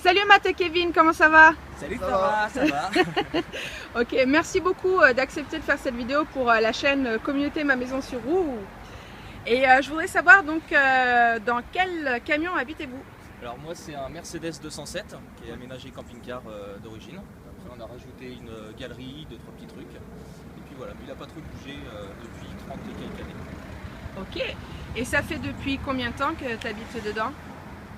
Salut Matt et Kevin, comment ça va? Salut Tara, ça va? Ok, merci beaucoup d'accepter de faire cette vidéo pour la chaîne Communauté Ma Maison sur Roue. Et je voudrais savoir donc dans quel camion habitez-vous? Alors moi c'est un Mercedes 207 qui est aménagé camping-car d'origine. Après on a rajouté une galerie, deux trois petits trucs. Et puis voilà, mais il n'a pas trop bougé depuis 30 et quelques années. Ok, et ça fait depuis combien de temps que tu habites dedans?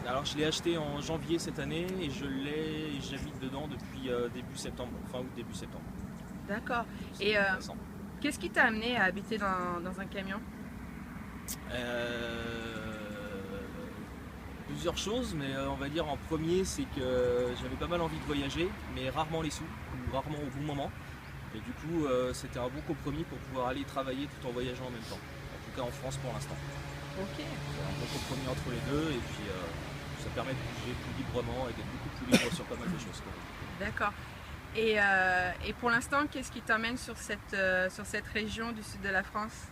Alors je l'ai acheté en janvier cette année et j'habite dedans depuis début septembre, fin août début septembre. D'accord, C'est et intéressant. qu'est-ce qui t'a amené à habiter dans un camion? Plusieurs choses, mais on va dire en premier c'est que j'avais pas mal envie de voyager, mais rarement les sous, ou rarement au bon moment. Et du coup c'était un bon compromis pour pouvoir aller travailler tout en voyageant en même temps. En tout cas en France pour l'instant. Ok. C'est un bon compromis entre les deux et puis ça permet de bouger plus librement et d'être beaucoup plus libre sur pas mal de choses. D'accord. Et pour l'instant, qu'est-ce qui t'emmène sur cette région du sud de la France?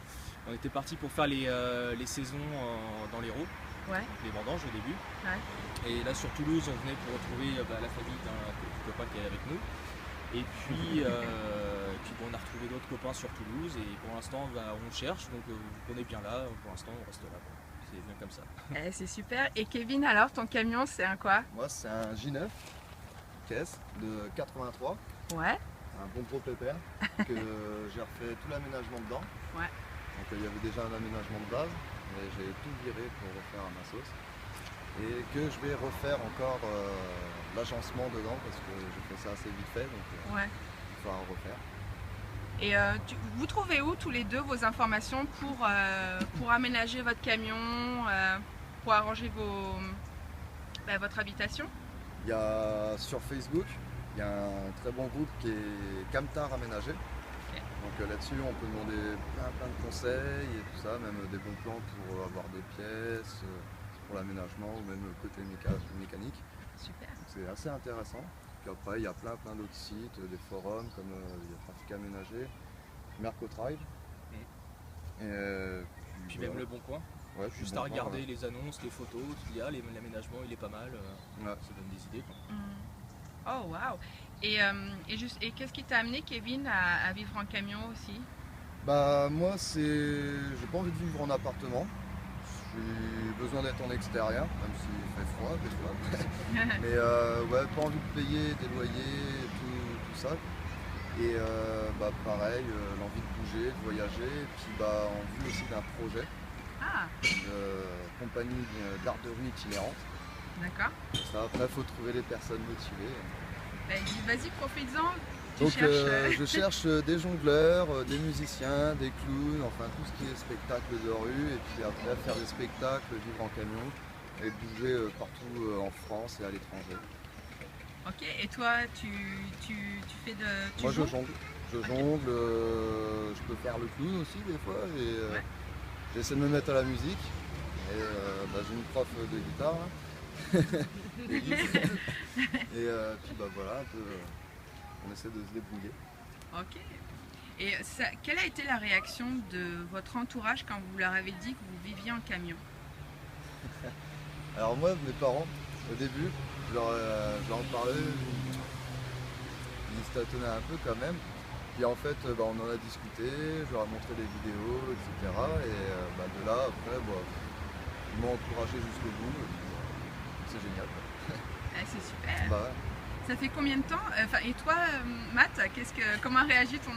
On était parti pour faire les saisons dans l'Hérault, Ouais. donc les vendanges au début. Ouais. Et là sur Toulouse, on venait pour retrouver la famille d'un copain qui est avec nous. Et puis bon, on a retrouvé d'autres copains sur Toulouse et pour l'instant on cherche, donc on est bien là, pour l'instant on reste là. C'est bien comme ça. C'est super. Et Kevin, alors ton camion c'est un quoi? Moi c'est un J9 caisse de 83, Ouais. un bon gros pépère que j'ai refait tout l'aménagement dedans. Ouais. Donc il y avait déjà un aménagement de base, mais j'ai tout viré pour refaire à ma sauce. Et que je vais refaire encore l'agencement dedans parce que j'ai fait ça assez vite fait, donc Ouais. il faudra en refaire. Et vous trouvez où tous les deux vos informations pour aménager votre camion, pour arranger votre habitation? Il y a sur Facebook, il y a un très bon groupe qui est Camtar Aménagé. Donc là-dessus on peut demander plein de conseils et tout ça, même des bons plans pour avoir des pièces, pour l'aménagement ou même le côté mécanique. Super. C'est assez intéressant. Puis après il y a plein d'autres sites, des forums comme il y a Trafic Aménagé, Mercotrail. Et Puis voilà. même le Bon Coin. Ouais, Juste bon à point, regarder ouais. les annonces, les photos, tout il y a, l'aménagement il est pas mal, Ouais. ça donne des idées quoi. Oh wow. Et qu'est-ce qui t'a amené, Kevin, à vivre en camion aussi? Bah moi j'ai pas envie de vivre en appartement. J'ai besoin d'être en extérieur, même s'il fait froid des fois. Mais ouais, pas envie de payer des loyers, tout ça. Et pareil, l'envie de bouger, de voyager, et puis en vue aussi d'un projet Ah, de compagnie garderie itinérante. d'accord. Ça, après, il faut trouver les personnes motivées. Vas-y, profites-en. Tu Donc cherches. je cherche des jongleurs, des musiciens, des clowns, enfin tout ce qui est spectacle de rue, et puis après faire des spectacles, vivre en camion, et bouger partout en France et à l'étranger. Ok, et toi, tu fais de... tu Moi je joues? jongle. Je Ok. jongle, je peux faire le clown aussi des fois, et Ouais. j'essaie de me mettre à la musique. Et j'ai une prof de guitare, là. Et puis voilà, un peu, on essaie de se débrouiller. Ok. Et quelle a été la réaction de votre entourage quand vous leur avez dit que vous viviez en camion? Alors moi, mes parents, au début, je leur en parlais, ils se tâtonnaient un peu quand même. Puis en fait, on en a discuté, je leur ai montré des vidéos, etc. Et de là, après, ils m'ont encouragé jusqu'au bout. Et puis, c'est génial. C'est super. Bah ouais. Ça fait combien de temps? Et toi, Matt, comment réagit ton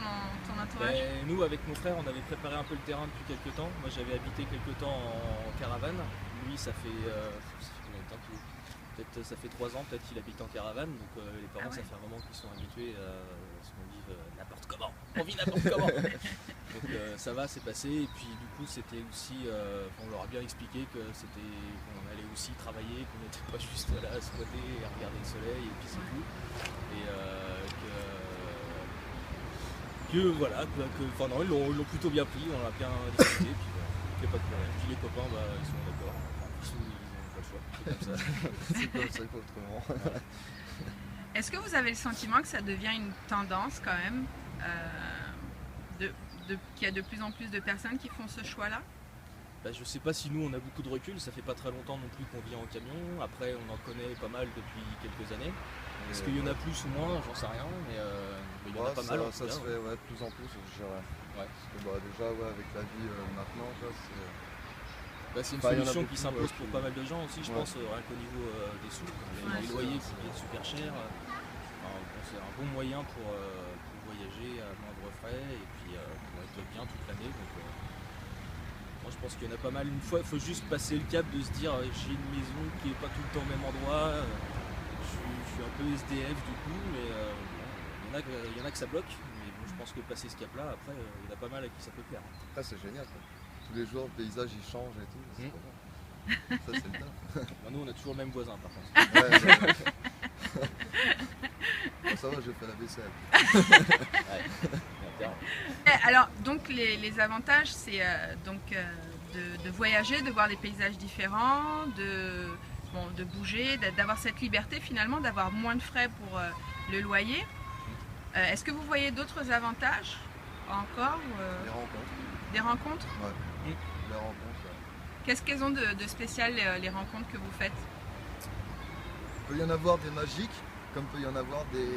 entourage? Nous avec mon frère on avait préparé un peu le terrain depuis quelques temps. Moi j'avais habité quelques temps en caravane. Lui ça fait combien de temps peut-être ça fait 3 ans peut-être qu'il habite en caravane. Donc les parents Ah ouais. ça fait un moment qu'ils sont habitués à ce qu'on vive n'importe comment. On vit n'importe comment. Donc ça va, c'est passé. Et puis du coup c'était aussi, on leur a bien expliqué que qu'on allait aussi travailler, qu'on n'était pas juste là à squatter et à regarder le soleil et puis c'est Ouais. tout. Et que voilà, enfin non, ils l'ont plutôt bien pris, on a bien discuté, puis il n'y a pas de problème. Puis les copains, ils sont d'accord, enfin, ils n'ont pas le choix, c'est comme ça. C'est comme ça qu'autrement. Est-ce que vous avez le sentiment que ça devient une tendance quand même, qu'il y a de plus en plus de personnes qui font ce choix-là? Je sais pas si nous on a beaucoup de recul, ça fait pas très longtemps non plus qu'on vit en camion, après on en connaît pas mal depuis quelques années. Est-ce qu'il y en a plus ou moins, j'en sais rien, mais il y en a pas mal. Ça se fait de plus en plus, je dirais. Ouais. Parce que déjà avec la vie maintenant, c'est une solution qui s'impose pour pas mal de gens aussi, je pense, rien qu'au niveau des sous. Les loyers qui viennent super chers, c'est un bon moyen pour voyager à moindre frais et puis pour être bien toute l'année. Moi je pense qu'il y en a pas mal. Une fois, il faut juste passer le cap de se dire j'ai une maison qui n'est pas tout le temps au même endroit, je suis un peu SDF du coup, mais il y en a que ça bloque. Mais bon, je pense que passer ce cap-là, après, il y en a pas mal à qui ça peut plaire. Après c'est génial. Tous les jours, le paysage il change et tout. C'est trop bien. Ça c'est le top. Nous on a toujours le même voisin par contre. Ça va, j'ai fait la vaisselle. Alors, donc les avantages, c'est de voyager, de voir des paysages différents, de bouger, d'avoir cette liberté finalement, d'avoir moins de frais pour le loyer. Est-ce que vous voyez d'autres avantages encore Les rencontres. Des rencontres? Ouais. Les rencontres. Qu'est-ce qu'elles ont de spécial les rencontres que vous faites? Il peut y en avoir des magiques, comme il peut y en avoir des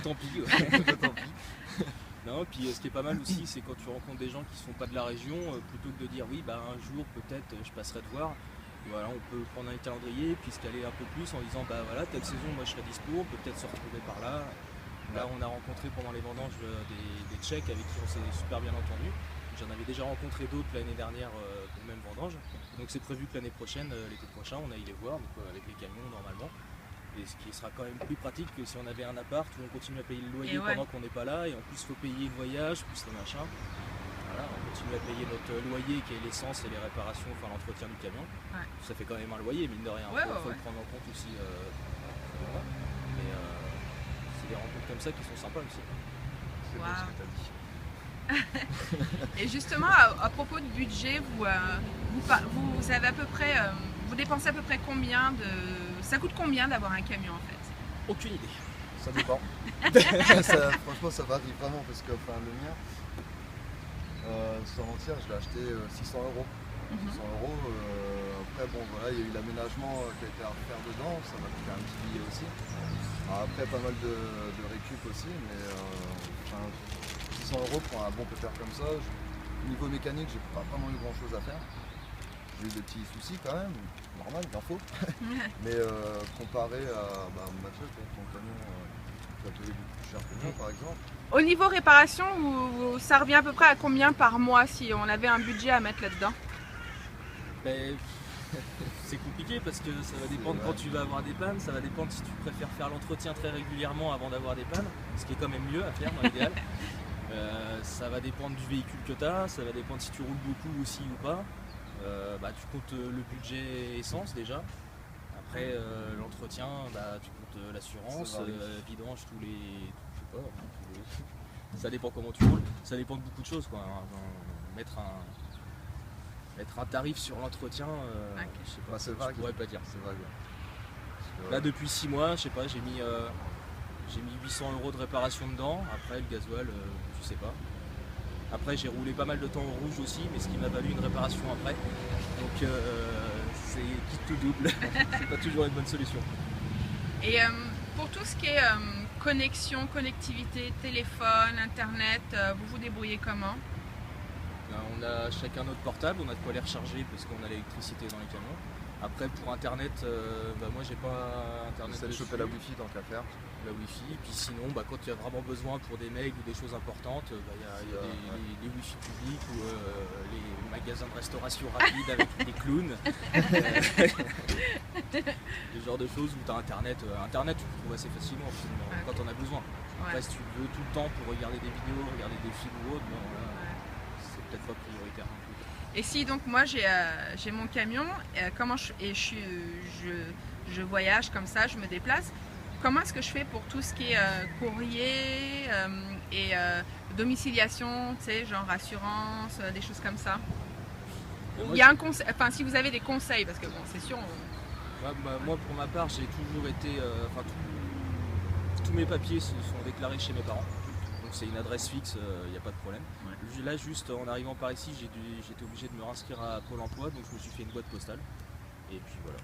tant pis. Non, puis ce qui est pas mal aussi, c'est quand tu rencontres des gens qui sont pas de la région, plutôt que de dire oui, un jour peut-être je passerai te voir. Voilà, on peut prendre un calendrier puis se caler un peu plus en disant voilà, telle saison moi je serai dispo, on peut peut-être se retrouver par là. Là on a rencontré pendant les vendanges des Tchèques avec qui on s'est super bien entendu. J'en avais déjà rencontré d'autres l'année dernière pour le même vendange. Donc c'est prévu que l'année prochaine, l'été prochain, on aille les voir donc, avec les camions normalement. Et ce qui sera quand même plus pratique que si on avait un appart où on continue à payer le loyer pendant qu'on n'est pas là et en plus il faut payer le voyage, plus les machins. Voilà, on continue à payer notre loyer qui est l'essence et les réparations, enfin l'entretien du camion. Ouais. Ça fait quand même un loyer mine de rien, il faut le prendre en compte aussi. Mais c'est des rencontres comme ça qui sont sympas aussi. C'est bien ce que tu as dit. Et justement, à propos de budget, vous avez à peu près, vous dépensez à peu près combien de... Ça coûte combien d'avoir un camion en fait? Aucune idée. Ça dépend. Franchement, ça varie vraiment parce que le mien, sans mentir, je l'ai acheté 600 €. 600 €. Après, bon, voilà, il y a eu l'aménagement qui a été à refaire dedans, ça m'a coûté un petit billet aussi. Après, pas mal de récup aussi, mais 600 € pour un bon pétard comme ça. Au niveau mécanique, j'ai pas vraiment eu grand chose à faire. J'ai eu des petits soucis quand même, normal, il en faut. Mais comparé à Mathieu, ton camion, tu vas payer beaucoup plus cher que moi par exemple. Au niveau réparation, ça revient à peu près à combien par mois si on avait un budget à mettre là-dedans? C'est compliqué parce que ça va dépendre quand tu vas avoir des pannes, ça va dépendre si tu préfères faire l'entretien très régulièrement avant d'avoir des pannes, ce qui est quand même mieux à faire dans l'idéal. Ça va dépendre du véhicule que tu as, ça va dépendre si tu roules beaucoup aussi ou pas. Tu comptes le budget essence déjà. Après l'entretien, tu comptes l'assurance, vidange ça dépend comment tu roules, ça dépend de beaucoup de choses quoi. Mettre un tarif sur l'entretien, je sais pas, je pourrais pas dire. C'est vague. Là depuis 6 mois, je sais pas, j'ai mis 800 € de réparation dedans. Après le gasoil, je sais pas. Après j'ai roulé pas mal de temps au rouge aussi, mais ce qui m'a valu une réparation après. Donc c'est quitte tout double. C'est pas toujours une bonne solution. Et pour tout ce qui est connexion, connectivité, téléphone, internet, vous vous débrouillez comment? On a chacun notre portable, on a de quoi les recharger parce qu'on a l'électricité dans les camions. Après pour internet, moi j'ai pas internet. J'essaie de choper la wifi tant qu'à faire. La wifi, et puis sinon quand il y a vraiment besoin pour des mails ou des choses importantes, il y a les wifi publics ou les magasins de restauration rapide avec des clowns. Ce genre de choses où tu as internet tu le trouves assez facilement quand on a besoin. Après si tu veux tout le temps pour regarder des vidéos, regarder des films ou autre, c'est peut-être pas prioritaire non plus. Et si donc moi j'ai mon camion, je voyage comme ça, je me déplace, comment est-ce que je fais pour tout ce qui est courrier et domiciliation, tu sais, genre assurance, des choses comme ça? Il y a un conseil, enfin si vous avez des conseils, parce que bon c'est sûr. Moi pour ma part j'ai toujours été, tous mes papiers se sont déclarés chez mes parents. Donc c'est une adresse fixe, il n'y a pas de problème. Ouais. Là juste en arrivant par ici, j'étais obligé de me réinscrire à Pôle emploi, donc je me suis fait une boîte postale. Et puis voilà,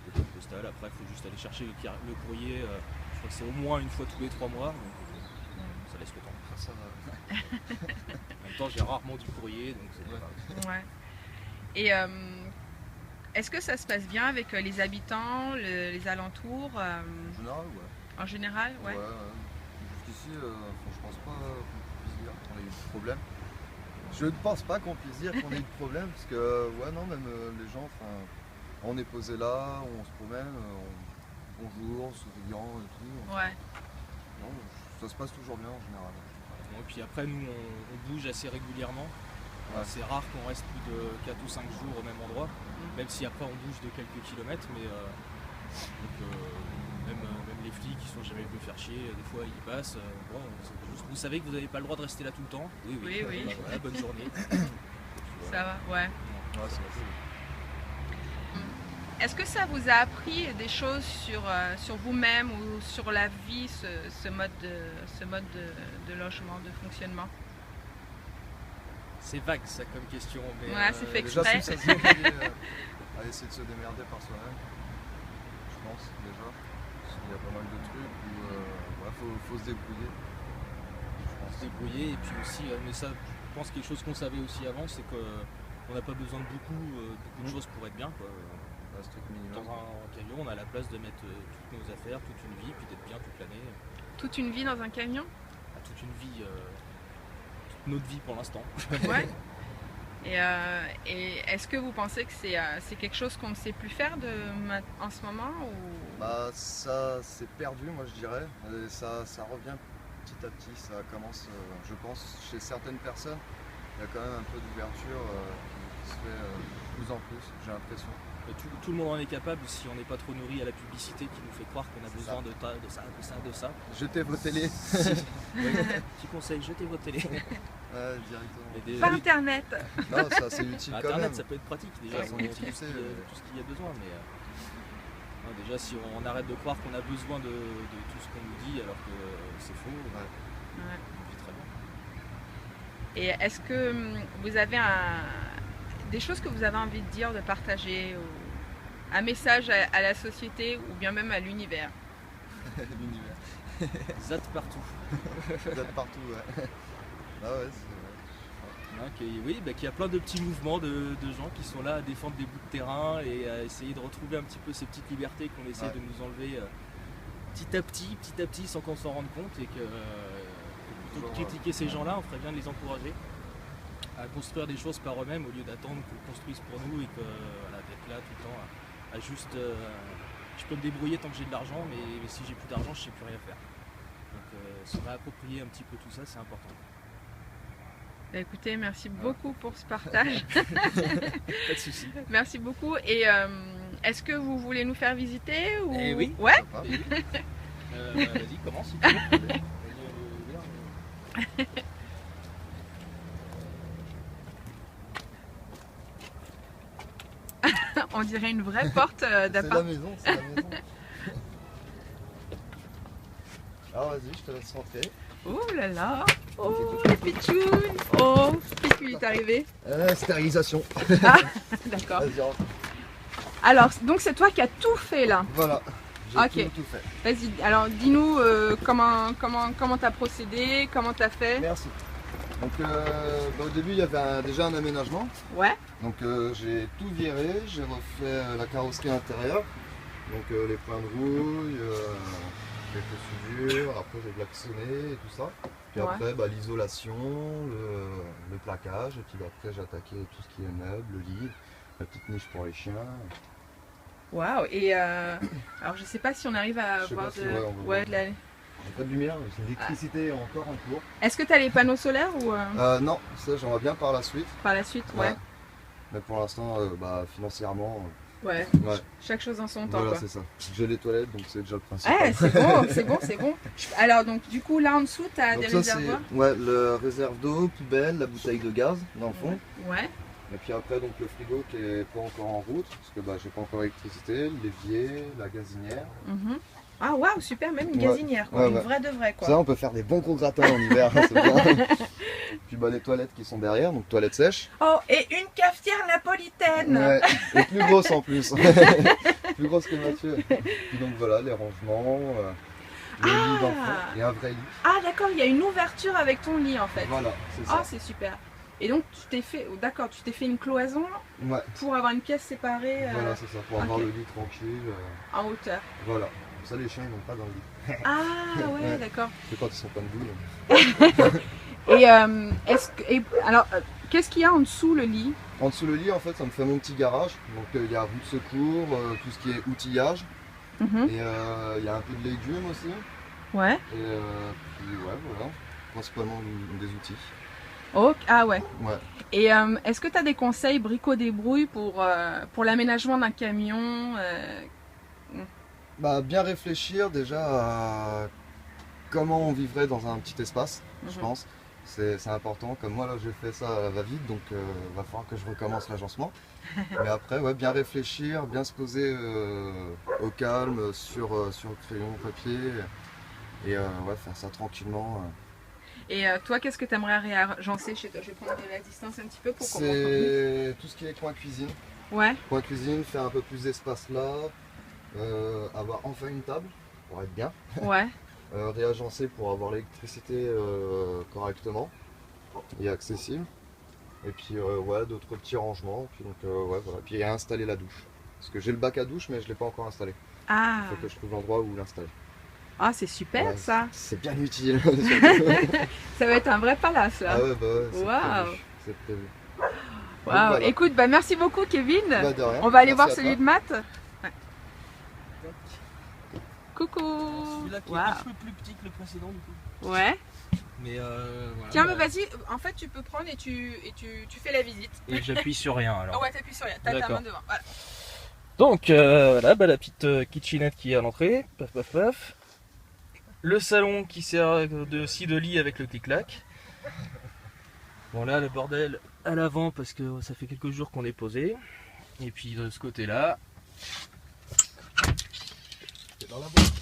une boîte postale, après il faut juste aller chercher le courrier, je crois que c'est au moins une fois tous les 3 mois, donc ça laisse le temps. Ça va. En même temps j'ai rarement du courrier, donc c'est pas grave. Ouais. Et est-ce que ça se passe bien avec les habitants, les alentours En général, ouais. en général? Ouais. Jusqu'ici, je pense pas qu'on puisse dire qu'on ait eu de problème. Je ne pense pas qu'on puisse dire qu'on ait eu de problème, parce que, ouais, non, même les gens, on est posé là, on se promène, bonjour, souriant et tout. Ouais. Non, ça se passe toujours bien en général. Et puis après nous on bouge assez régulièrement. Ouais. C'est rare qu'on reste plus de 4 ou 5 jours au même endroit, même si après on bouge de quelques kilomètres, mais même les flics qui sont jamais venus faire chier, des fois ils passent. Bon, vous savez que vous n'avez pas le droit de rester là tout le temps. Oui. Bah, voilà, bonne journée. Ça va, ouais. Ouais, c'est cool. Est-ce que ça vous a appris des choses sur vous-même ou sur la vie, ce mode de logement, de fonctionnement? C'est vague ça comme question, mais Ouais, c'est fait Déjà, exprès. ça se dit, à essayer de se démerder par soi-même, je pense, déjà. Parce qu'il y a pas mal de trucs où faut se débrouiller. se débrouiller. Et puis aussi, mais ça, je pense quelque chose qu'on savait aussi avant, c'est qu'on n'a pas besoin de beaucoup de choses pour être bien, quoi. Un strict minimum. Dans un camion, on a la place de mettre toutes nos affaires, toute une vie, puis d'être bien toute l'année. Toute une vie dans un camion? Toute une vie, toute notre vie pour l'instant. Ouais. Et est-ce que vous pensez que c'est quelque chose qu'on ne sait plus faire en ce moment ou... Bah, ça c'est perdu, moi je dirais. Et ça revient petit à petit, ça commence, je pense, chez certaines personnes. Il y a quand même un peu d'ouverture qui se fait de plus en plus, j'ai l'impression. Tout le monde en est capable si on n'est pas trop nourri à la publicité qui nous fait croire qu'on a besoin de ça. Jetez vos télés. Petit conseil, jetez vos télés. Directement. Par internet. Non, ça c'est utile quand Internet même. ça peut être pratique déjà, Ouais, on c'est utilise poussé, tout ce qu'il y a besoin, mais non, déjà si on arrête de croire qu'on a besoin de tout ce qu'on nous dit alors que c'est faux, Ouais. on vit très bien. Et est-ce que vous avez des choses que vous avez envie de dire, de partager, ou un message à la société ou bien même à l'univers? L'univers. Zat partout. D'être partout, ouais. Ah ouais, c'est Hein, qu'il y a plein de petits mouvements de gens qui sont là à défendre des bouts de terrain et à essayer de retrouver un petit peu ces petites libertés qu'on essaie de nous enlever petit à petit sans qu'on s'en rende compte, et que plutôt que de critiquer ces gens-là, on ferait bien de les encourager à construire des choses par eux-mêmes au lieu d'attendre qu'on construise pour nous et que d'être là tout le temps à juste je peux me débrouiller tant que j'ai de l'argent, mais si j'ai plus d'argent je sais plus rien faire. Donc se réapproprier un petit peu tout ça, c'est important. Bah, écoutez, merci beaucoup pour ce partage. Pas de soucis. Merci beaucoup. Et est-ce que vous voulez nous faire visiter ou... Eh oui. Ouais. Vas-y, commence si tu veux. On dirait une vraie porte c'est la d'appart. maison, c'est la maison. Alors vas-y, je te laisse rentrer. Oh là là. Oh, le pitchoun. Oh, qu'est-ce qui lui est arrivé? Stérilisation. Ah, d'accord. Vas-y, rentre. Alors, donc c'est toi qui as tout fait là. Voilà, j'ai Ok. tout fait. Vas-y, alors dis-nous comment t'as procédé, comment t'as fait. Merci. Donc au début il y avait déjà un aménagement. Ouais. Donc j'ai tout viré, j'ai refait la carrosserie intérieure. Donc les points de rouille, quelques soudures, après j'ai blacksonné et tout ça. Puis Ouais. après l'isolation, le plaquage, et puis après j'ai attaqué tout ce qui est meubles, le lit, la petite niche pour les chiens. Waouh. Et alors je sais pas si on arrive à Je sais voir pas si, de... ouais, on va ouais, voir. de la... J'ai pas de lumière, l'électricité est encore en cours. Est-ce que tu as les panneaux solaires ou Non, ça j'aimerais bien par la suite. par la suite? Ouais. Mais pour l'instant, financièrement, Ouais. ouais. Chaque chose en son temps. Voilà, Quoi. c'est ça. J'ai les toilettes, donc c'est déjà le principe. C'est bon, c'est bon, c'est bon. Alors donc du coup là en dessous tu as Donc des ça réservoirs. c'est le réserve d'eau, poubelle, la bouteille de gaz dans le fond. Ouais. Et puis après donc le frigo qui est pas encore en route, parce que j'ai pas encore l'électricité, l'évier, la gazinière. Mhm. Ah waouh, super, même une Ouais. gazinière, quoi. Ouais, Une ouais. vraie de vraie, quoi. Ça, on peut faire des bons gros gratins en hiver, hein, c'est bien. Puis bah, les toilettes qui sont derrière, donc toilettes sèches. Oh, et une cafetière napolitaine. Ouais, et plus grosse en plus. Plus grosse que Mathieu. Puis donc voilà, les rangements, le lit d'enfant et un vrai lit. Ah d'accord, il y a une ouverture avec ton lit en fait. Voilà, c'est Ah ça. c'est super. Et donc tu t'es fait, oh, d'accord, tu t'es fait une cloison Ouais, pour avoir une pièce séparée voilà, c'est ça, pour avoir ok. le lit tranquille. En hauteur. Voilà. Comme ça, les chiens, ils vont pas dans le lit. Ah ouais, Ouais. d'accord. C'est quand ils sont pas debout. Et alors, qu'est-ce qu'il y a en dessous le lit? En dessous le lit, en fait, ça me fait mon petit garage. Donc il y a roue de secours, tout ce qui est outillage. Mhm. Et il y a un peu de légumes aussi. Ouais. Et puis ouais, voilà. Principalement des outils. Oh, ah ouais. Ouais. Et est-ce que tu as des conseils brico-débrouille pour l'aménagement d'un camion Bah, bien réfléchir déjà à comment on vivrait dans un petit espace, je Mhm. pense. C'est important. Comme moi, là, j'ai fait ça à la va-vite, donc va falloir que je recommence l'agencement. Mais après, ouais, bien réfléchir, bien se poser au calme sur le crayon papier et ouais, faire ça tranquillement. Et toi, qu'est-ce que tu aimerais réagencer chez toi? Je vais prendre de la distance un petit peu pour qu'on rentre. C'est tout ce qui est coin cuisine. Ouais. Coin cuisine, faire un peu plus d'espace là, avoir enfin une table pour être bien. Ouais. Réagencer pour avoir l'électricité correctement et accessible. Et puis ouais, d'autres petits rangements. Puis donc ouais, voilà. Puis installer la douche. Parce que j'ai le bac à douche mais je ne l'ai pas encore installé. Ah, Il faut que je trouve l'endroit où l'installer. ah c'est super Ouais, ça. C'est bien utile. Ça va être un vrai palace là. Ah ouais, bah ouais, c'est Waouh. prévu. C'est prévu. Waouh. voilà. Écoute, bah merci beaucoup Kevin. Bah, de rien. On va aller Merci voir à celui toi. de Matt. Ouais. Coucou. Celui-là qui est Waouh. un peu plus petit que le précédent du coup. Ouais. Mais voilà. Tiens, bah, mais vas-y, en fait tu peux prendre et tu fais la visite. Et j'appuie sur rien alors. Ah ouais, t'appuies sur rien, t'as ta D'accord. main devant. Voilà. Donc voilà, bah, la petite kitchenette qui est à l'entrée, paf paf paf. Le salon qui sert de lit avec le clic-clac. Bon là le bordel à l'avant parce que ça fait quelques jours qu'on est posé. Et puis de ce côté-là,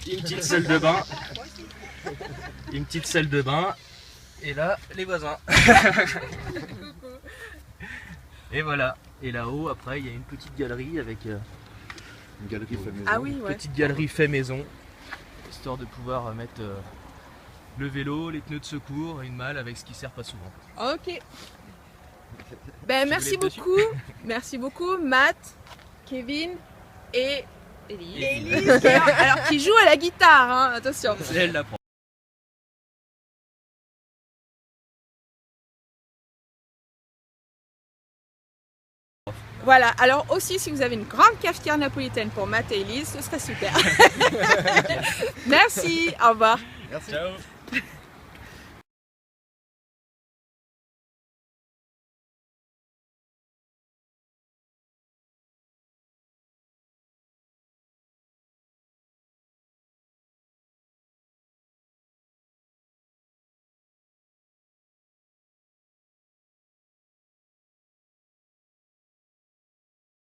une petite salle de bain. Une petite salle de bain. Et là, les voisins. Et voilà. Et là-haut, après, il y a une petite galerie avec Une galerie fait maison. Ah oui, ouais. petite galerie fait maison, histoire de pouvoir mettre le vélo, les pneus de secours et une malle avec ce qui sert pas souvent. Ok. Ben merci voulais être dessus beaucoup. Merci beaucoup Matt, Kevin et Élise. Élise. Alors qui joue à la guitare, hein, attention. C'est elle la prend. Voilà, alors aussi si vous avez une grande cafetière napolitaine pour Matt et Élise, ce serait super. Merci, au revoir. Merci. Ciao.